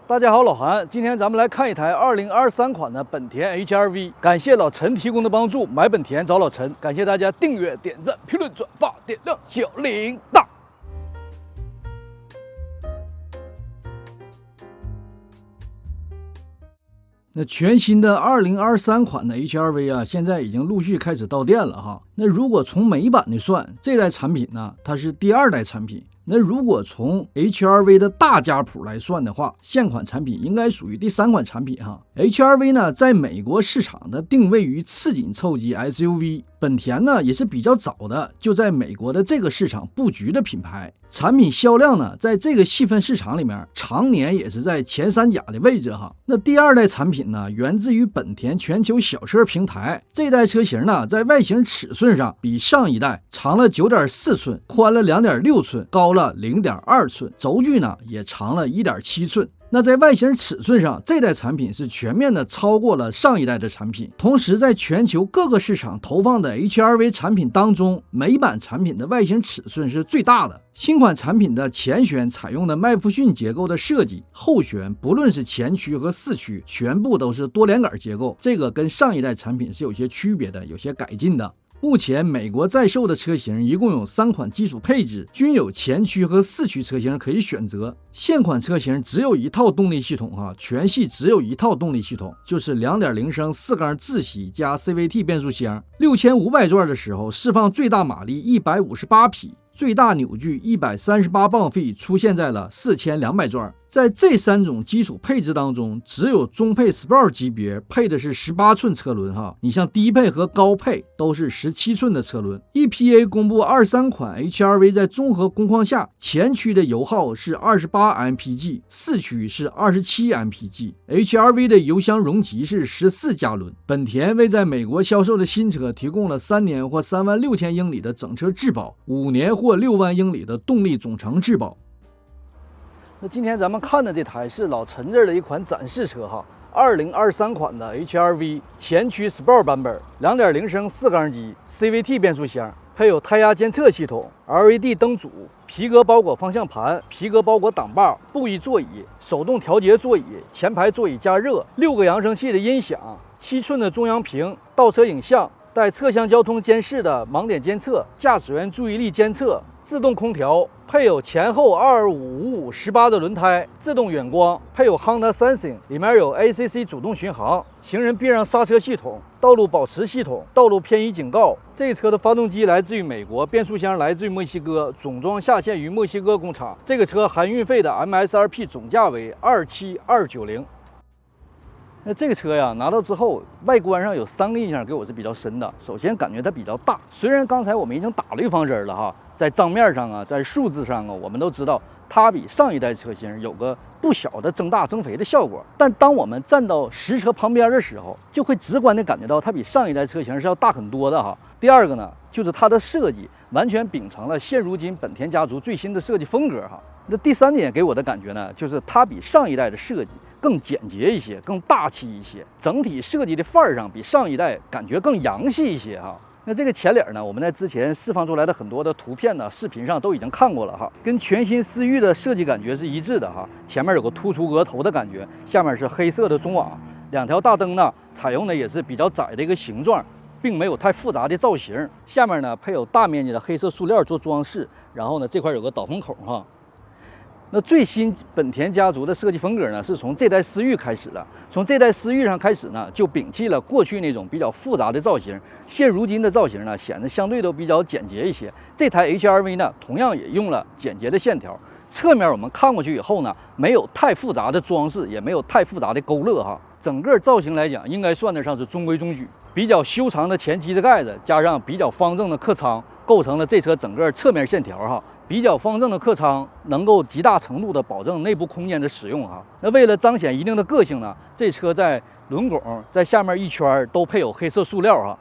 大家好，老韩，今天咱们来看一台2023款的本田 HR-V。感谢老陈提供的帮助，买本田找老陈。感谢大家订阅、点赞、评论、转发、点亮小铃铛。那全新的2023款的 HR-V 啊，现在已经陆续开始到店了哈。那如果从美版的算，这代产品呢，它是第2代产品。那如果从 HR-V 的大家谱来算的话，现款产品应该属于第3款产品哈。HR-V 呢，在美国市场的定位于次紧凑级 SUV， 本田呢也是比较早的就在美国的这个市场布局的品牌，产品销量呢，在这个细分市场里面常年也是在前3甲的位置哈。那第2代产品呢，源自于本田全球小车平台，这代车型呢，在外形尺寸上比上一代长了 9.4 寸，宽了 2.6 寸，高了 0.2 寸，轴距呢也长了 1.7 寸。那在外形尺寸上，这代产品是全面的超过了上一代的产品。同时，在全球各个市场投放的 HR-V 产品当中，美版产品的外形尺寸是最大的。新款产品的前悬采用的麦弗逊结构的设计，后悬不论是前驱和四驱，全部都是多连杆结构，这个跟上一代产品是有些区别的，有些改进的。目前美国在售的车型一共有3款基础配置，均有前驱和四驱车型可以选择。现款车型只有一套动力系统全系只有一套动力系统，就是 2.0 升4缸自吸加 CVT 变速箱，6500转的时候释放最大马力158匹，最大扭矩138磅费出现在了4200转。在这3种基础配置当中，只有中配 Sport 级别配的是18寸车轮哈，你像低配和高配都是17寸的车轮。EPA 公布23款 HR-V 在综合工况下，前驱的油耗是28 mpg， 四驱是27 mpg。HR-V 的油箱容积是14加仑。本田为在美国销售的新车提供了3年或36000英里的整车质保，5年或6万英里的动力总成质保。那今天咱们看的这台是老陈这儿的一款展示车哈，2023款的 HR-V 前驱 Sport 版本，2.0 升4缸机 CVT 变速箱，配有胎压监测系统、LED 灯组、皮革包裹方向盘、皮革包裹挡把、布艺座椅、手动调节座椅、前排座椅加热、6个扬声器的音响、7寸的中央屏、倒车影像，带侧向交通监视的盲点监测、驾驶员注意力监测、自动空调，配有前后2555 18的轮胎，自动远光，配有 Honda Sensing， 里面有 ACC 主动巡航、行人避让刹车系统、道路保持系统、道路偏移警告。这车的发动机来自于美国，变速箱来自于墨西哥，总装下线于墨西哥工厂。这个车含运费的 MSRP 总价为27290。那这个车呀，拿到之后，外观上有3个印象给我是比较深的。首先感觉它比较大，虽然刚才我们已经打了预防针了哈，在账面上啊，在数字上啊，我们都知道它比上一代车型有个不小的增大增肥的效果。但当我们站到实车旁边的时候，就会直观的感觉到它比上一代车型是要大很多的哈。第二个呢，就是它的设计完全秉承了现如今本田家族最新的设计风格哈。那第3点给我的感觉呢，就是它比上一代的设计更简洁一些，更大气一些，整体设计的范儿上比上一代感觉更洋气一些哈。那这个前脸呢，我们在之前释放出来的很多的图片呢、视频上都已经看过了哈，跟全新思域的设计感觉是一致的哈。前面有个突出额头的感觉，下面是黑色的中网，2条大灯呢，采用的也是比较窄的一个形状，并没有太复杂的造型。下面呢配有大面积的黑色塑料做装饰，然后呢这块有个导风口哈。那最新本田家族的设计风格呢，是从这代思域开始的。从这代思域上开始呢，就摒弃了过去那种比较复杂的造型，现如今的造型呢，显得相对都比较简洁一些。这台 HR-V 呢，同样也用了简洁的线条。侧面我们看过去以后呢，没有太复杂的装饰，也没有太复杂的勾勒哈。整个造型来讲，应该算得上是中规中矩。比较修长的前机子盖子，加上比较方正的客舱，构成了这车整个侧面线条哈。比较方正的客舱能够极大程度的保证内部空间的使用哈。那为了彰显一定的个性呢，这车在轮拱在下面一圈都配有黑色塑料哈。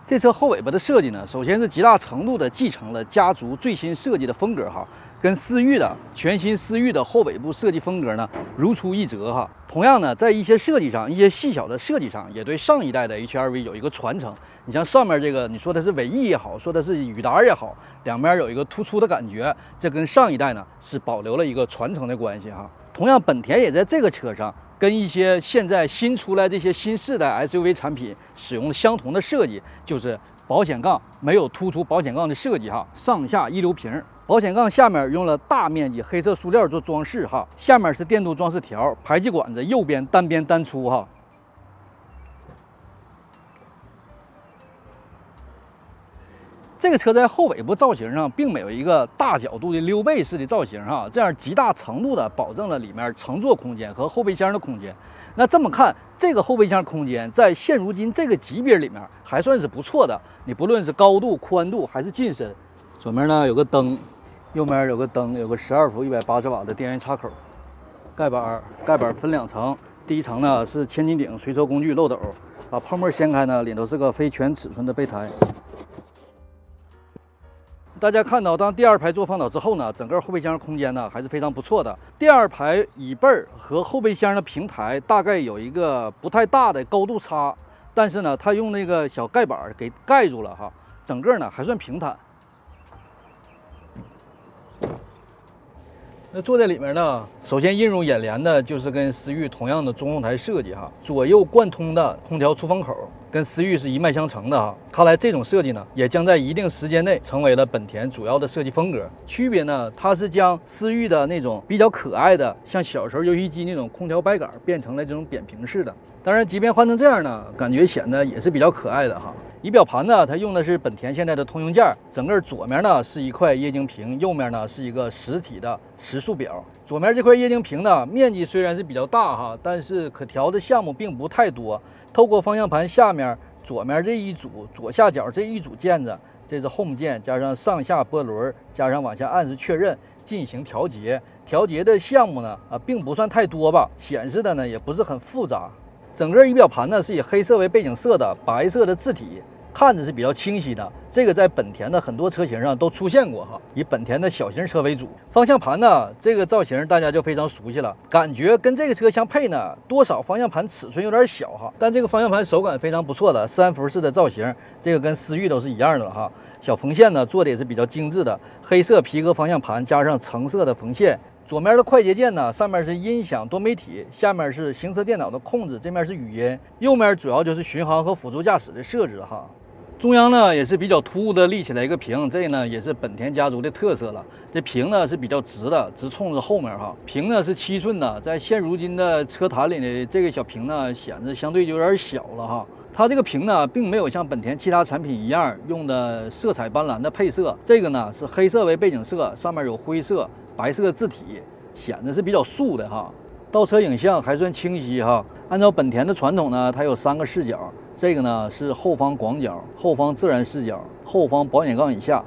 这车后尾巴的设计呢，首先是极大程度的继承了家族最新设计的风格哈，跟思域的全新思域的后尾部设计风格呢如出一辙哈。同样呢，在一些设计上，一些细小的设计上，也对上一代的 HR-V 有一个传承。你像上面这个，你说的是尾翼也好，说的是羽达也好，两边有一个突出的感觉，这跟上一代呢是保留了一个传承的关系哈。同样，本田也在这个车上跟一些现在新出来这些新世代 SUV 产品使用相同的设计，就是保险杠没有突出保险杠的设计哈，上下一流屏。保险杠下面用了大面积黑色塑料做装饰哈，下面是电镀装饰条，排气管子右边单边单出哈。这个车在后尾部造型上并没有一个大角度的溜背式的造型哈，这样极大程度的保证了里面乘坐空间和后备箱的空间。那这么看，这个后备箱空间在现如今这个级别里面还算是不错的。你不论是高度、宽度还是进深，左面呢有个灯，右面有个灯，有个12伏180瓦的电源插口。盖板分2层，第一层呢是千斤顶随车工具漏斗，把泡沫掀开呢，里头是个非全尺寸的备胎。大家看到，当第2排座放倒之后呢，整个后备箱空间呢还是非常不错的。第2排椅背和后备箱的平台大概有一个不太大的高度差，但是呢，它用那个小盖板给盖住了哈，整个呢还算平坦。那坐在里面呢，首先映入眼帘的就是跟思域同样的中控台设计哈，左右贯通的空调出风口跟思域是一脉相承的哈。看来这种设计呢，也将在一定时间内成为了本田主要的设计风格。区别呢，它是将思域的那种比较可爱的，像小时候游戏机那种空调白杆变成了这种扁平式的。当然，即便换成这样呢，感觉显得也是比较可爱的哈。仪表盘呢，它用的是本田现在的通用件，整个左面呢是一块液晶屏，右面呢是一个实体的时速表。左面这块液晶屏呢，面积虽然是比较大哈，但是可调的项目并不太多。透过方向盘下面左面这一组左下角这一组键子，这是 Home 键，加上上下波轮，加上往下按时确认进行调节。调节的项目呢，并不算太多吧，显示的呢也不是很复杂。整个仪表盘呢是以黑色为背景色的，白色的字体。看着是比较清晰的，这个在本田的很多车型上都出现过哈，以本田的小型车为主。方向盘呢，这个造型大家就非常熟悉了，感觉跟这个车相配呢，多少方向盘尺寸有点小哈，但这个方向盘手感非常不错的3幅式的造型，这个跟思域都是一样的了哈。小缝线呢做的也是比较精致的，黑色皮革方向盘加上橙色的缝线。左面的快捷键呢，上面是音响多媒体，下面是行车电脑的控制，这面是语音，右面主要就是巡航和辅助驾驶的设置哈。中央呢也是比较突兀的立起来一个屏，这呢也是本田家族的特色了。这屏呢是比较直的，直冲着后面哈。屏呢是7寸的，在现如今的车坛里的这个小屏呢，显得相对有点小了哈。它这个屏呢，并没有像本田其他产品一样用的色彩斑斓的配色，这个呢是黑色为背景色，上面有灰色、白色字体，显得是比较素的哈。倒车影像还算清晰哈。按照本田的传统呢，它有3个视角，这个呢是后方广角、后方自然视角、后方保险杠以下。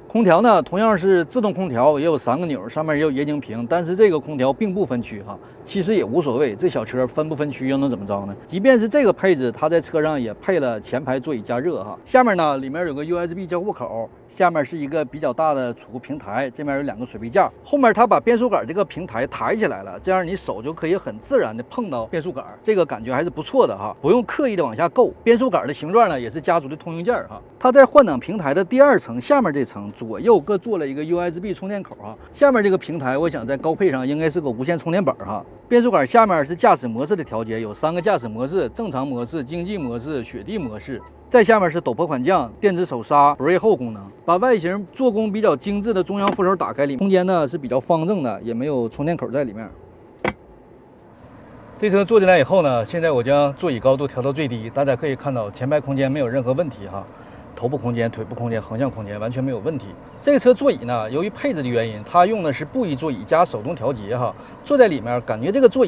空调呢，同样是自动空调，也有3个钮，上面也有液晶屏，但是这个空调并不分区哈，其实也无所谓，这小车分不分区又能怎么着呢？即便是这个配置，它在车上也配了前排座椅加热哈。下面呢，里面有个 USB 交互口，下面是一个比较大的储物平台，这面有2个水杯架，后面它把变速杆这个平台抬起来了，这样你手就可以很自然的碰到变速杆，这个感觉还是不错的哈，不用刻意的往下够。变速杆的形状呢，也是家族的通用件哈。它在换挡平台的第2层下面这层左右各做了一个 USB 充电口哈。下面这个平台，我想在高配上应该是个无线充电板哈。变速杆下面是驾驶模式的调节，有3个驾驶模式：正常模式、经济模式、雪地模式。再下面是陡坡缓降、电子手刹、brake hold 功能。把外形做工比较精致的中央扶手打开，里面空间呢是比较方正的，也没有充电口在里面。这车坐进来以后呢，现在我将座椅高度调到最低，大家可以看到前排空间没有任何问题哈。头部空间、腿部空间、横向空间完全没有问题。这个车座椅呢，由于配置的原因，它用的是布艺座椅加手动调节哈。坐在里面，感觉这个座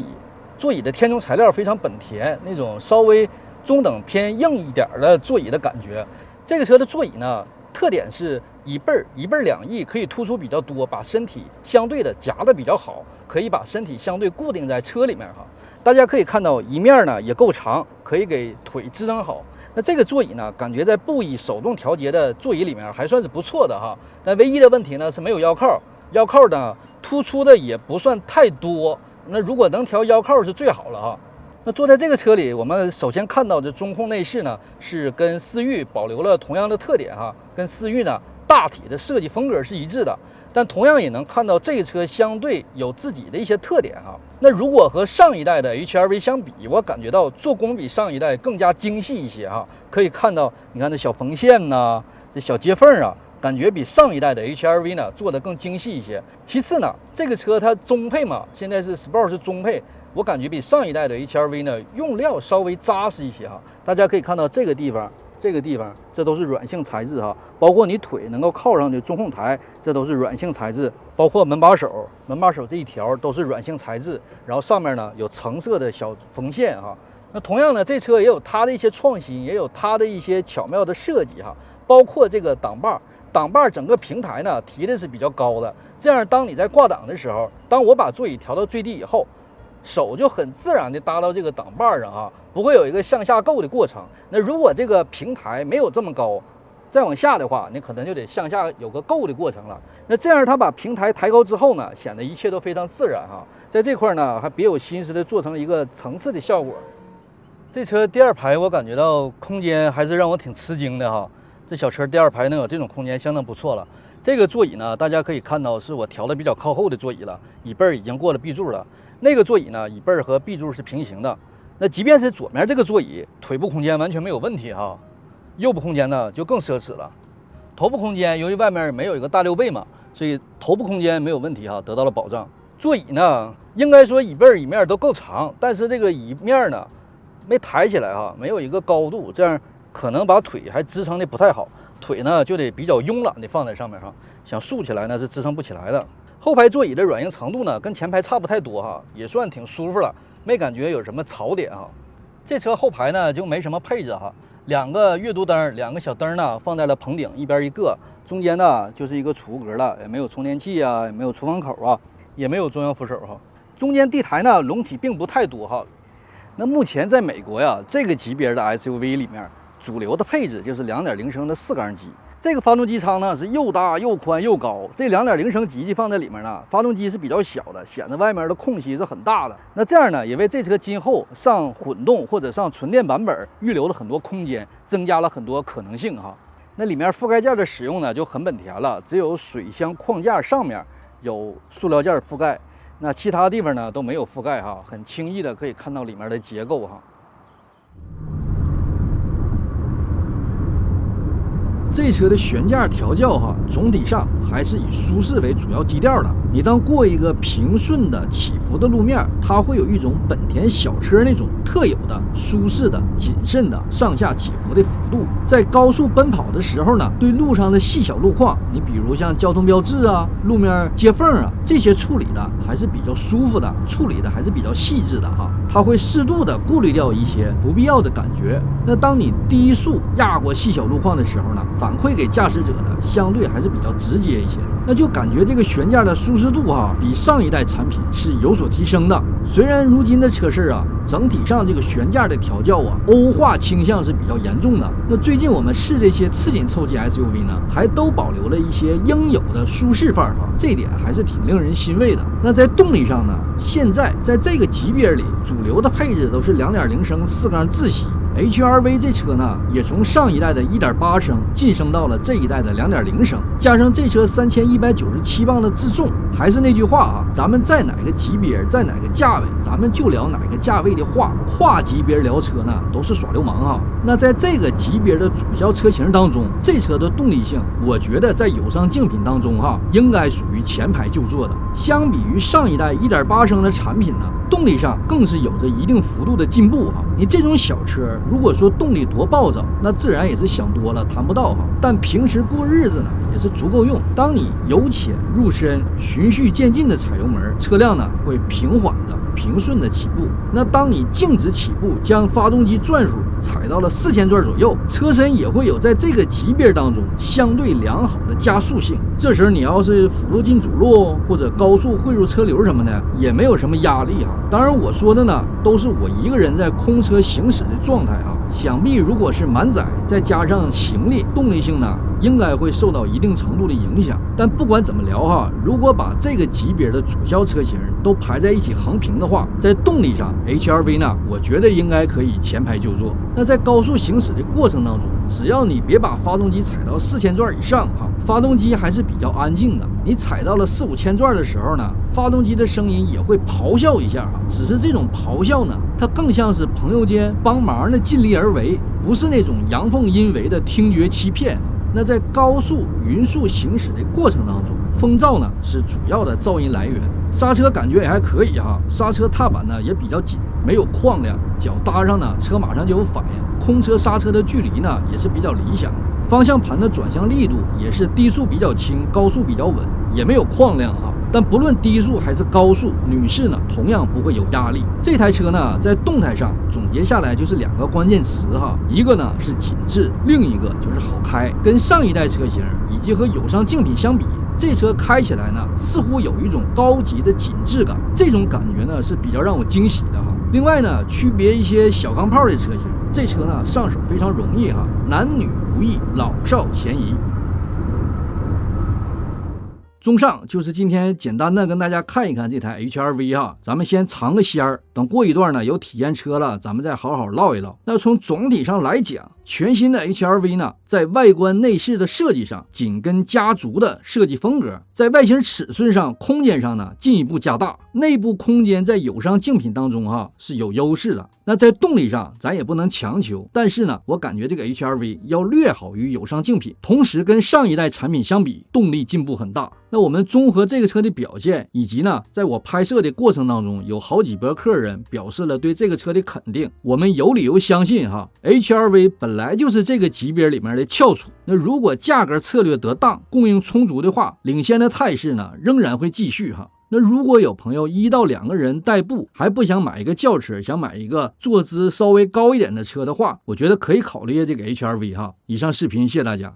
椅的填充材料非常本田，那种稍微中等偏硬一点的座椅的感觉。这个车的座椅呢，特点是一背2翼，可以突出比较多，把身体相对的夹得比较好，可以把身体相对固定在车里面哈。大家可以看到一面呢也够长，可以给腿支撑好。那这个座椅呢，感觉在布艺手动调节的座椅里面还算是不错的哈。但唯一的问题呢是没有腰靠，腰靠呢突出的也不算太多。那如果能调腰靠是最好了哈。那坐在这个车里，我们首先看到的中控内饰呢，是跟思域保留了同样的特点哈，跟思域呢大体的设计风格是一致的，但同样也能看到这个车相对有自己的一些特点哈。那如果和上一代的 HR-V 相比，我感觉到做工比上一代更加精细一些哈。可以看到，你看这小缝线呐，这小接缝啊，感觉比上一代的 HR-V 呢做得更精细一些。其次呢，这个车它中配嘛，现在是 Sport 是中配，我感觉比上一代的 HR-V 呢用料稍微扎实一些哈。大家可以看到这个地方。这都是软性材质哈，包括你腿能够靠上的中控台，这都是软性材质，包括门把手这一条都是软性材质，然后上面呢有橙色的小缝线哈。那同样呢，这车也有它的一些创新，也有它的一些巧妙的设计哈，包括这个挡把整个平台呢提的是比较高的，这样当你在挂档的时候，当我把座椅调到最低以后，手就很自然的搭到这个挡把上啊，不会有一个向下够的过程。那如果这个平台没有这么高，再往下的话，你可能就得向下有个够的过程了。那这样它把平台抬高之后呢，显得一切都非常自然哈。在这块呢，还别有心思的做成一个层次的效果。这车第二排我感觉到空间还是让我挺吃惊的哈。这小车第二排能有这种空间，相当不错了。这个座椅呢，大家可以看到是我调的比较靠后的座椅了，椅背已经过了 B 柱了。那个座椅呢，椅背和 B 柱是平行的。那即便是左面这个座椅，腿部空间完全没有问题哈。右部空间呢就更奢侈了。头部空间由于外面没有一个大溜背嘛，所以头部空间没有问题哈，得到了保障。座椅呢，应该说椅背椅面都够长，但是这个椅面呢没抬起来哈，没有一个高度，这样可能把腿还支撑的不太好。腿呢就得比较慵懒的放在上面哈，想竖起来呢是支撑不起来的。后排座椅的软硬程度呢跟前排差不太多哈，也算挺舒服了，没感觉有什么槽点哈。这车后排呢就没什么配置哈，两个阅读灯，两个小灯呢放在了棚顶一边一个，中间呢就是一个储物格了，也没有充电器啊，也没有厨房口啊，也没有中央扶手哈。中间地台呢隆起并不太多哈。那目前在美国呀，这个级别的 SUV 里面，主流的配置就是 2.0 升的4缸机。这个发动机舱呢是又大又宽又高，这 2.0 升机器放在里面呢，发动机是比较小的，显得外面的空隙是很大的。那这样呢，也为这车今后上混动或者上纯电版本预留了很多空间，增加了很多可能性哈。那里面覆盖件的使用呢就很本田了，只有水箱框架上面有塑料件覆盖，那其他地方呢都没有覆盖哈，很轻易的可以看到里面的结构哈。这车的悬架调教哈，总体上还是以舒适为主要基调的。你当过一个平顺的起伏的路面，它会有一种本田小车那种特有的舒适的、谨慎的上下起伏的幅度。在高速奔跑的时候呢，对路上的细小路况，你比如像交通标志啊、路面接缝啊，这些处理的还是比较舒服的，处理的还是比较细致的哈。它会适度的过滤掉一些不必要的感觉。那当你低速压过细小路况的时候呢，反馈给驾驶者的相对还是比较直接一些，那就感觉这个悬架的舒适度哈，比上一代产品是有所提升的。虽然如今的车市啊，整体上这个悬架的调教啊，欧化倾向是比较严重的。那最近我们试这些次紧凑级 SUV 呢，还都保留了一些应有的舒适范儿哈，这点还是挺令人欣慰的。那在动力上呢，现在在这个级别里，主流的配置都是 2.0 升4缸自吸。HR-V 这车呢，也从上一代的 1.8 升晋升到了这一代的 2.0 升，加上这车3197磅的自重，还是那句话啊，咱们在哪个级别，在哪个价位，咱们就聊哪个价位的话，跨级别聊车呢，都是耍流氓哈。那在这个级别的主销车型当中，这车的动力性，我觉得在友商竞品当中哈，应该属于前排就坐的。相比于上一代 1.8 升的产品呢，动力上更是有着一定幅度的进步哈。你这种小车，如果说动力多暴躁，那自然也是想多了，谈不到哈。但平时过日子呢，也是足够用。当你由浅入深、循序渐进的踩油门，车辆呢会平缓的、平顺的起步。那当你静止起步，将发动机转数踩到了4000转左右，车身也会有在这个级别当中相对良好的加速性。这时候你要是辅路进主路或者高速汇入车流什么的，也没有什么压力哈。当然我说的呢，都是我一个人在空车行驶的状态哈。想必如果是满载，再加上行李，动力性呢应该会受到一定程度的影响。但不管怎么聊哈，如果把这个级别的主销车型都排在一起横评的话，在动力上 HR-V 呢，我觉得应该可以前排就坐。那在高速行驶的过程当中，只要你别把发动机踩到4000转以上哈，发动机还是比较安静的。你踩到了4、5千转的时候呢，发动机的声音也会咆哮一下啊。只是这种咆哮呢，它更像是朋友间帮忙的尽力而为，不是那种阳奉阴违的听觉欺骗。那在高速匀速行驶的过程当中，风噪呢是主要的噪音来源。刹车感觉也还可以哈，刹车踏板呢也比较紧，没有哐亮，脚搭上呢车马上就有反应。空车刹车的距离呢也是比较理想的。方向盘的转向力度也是低速比较轻，高速比较稳，也没有哐亮哈。但不论低速还是高速，女士呢同样不会有压力。这台车呢在动态上总结下来就是2个关键词哈，一个呢是紧致，另一个就是好开。跟上一代车型以及和友商竞品相比，这车开起来呢似乎有一种高级的紧致感，这种感觉呢是比较让我惊喜的哈。另外呢，区别一些小钢炮的车型，这车呢上手非常容易哈，男女无异，老少咸宜。综上就是今天简单的跟大家看一看这台 HR-V 哈，咱们先尝个鲜儿，等过一段呢有体验车了，咱们再好好唠一唠。那从总体上来讲，全新的 HR-V 呢，在外观内饰的设计上紧跟家族的设计风格，在外形尺寸上、空间上呢进一步加大，内部空间在友商竞品当中哈是有优势的。那在动力上咱也不能强求，但是呢我感觉这个 HR-V 要略好于友商竞品，同时跟上一代产品相比动力进步很大。那我们综合这个车的表现，以及呢在我拍摄的过程当中有好几波客人表示了对这个车的肯定，我们有理由相信哈 HR-V 本来就是这个级别里面的翘楚。那如果价格策略得当，供应充足的话，领先的态势呢仍然会继续哈。那如果有朋友1到2个人代步，还不想买一个轿车，想买一个坐姿稍微高一点的车的话，我觉得可以考虑这个 HR-V 哈。以上视频谢谢大家。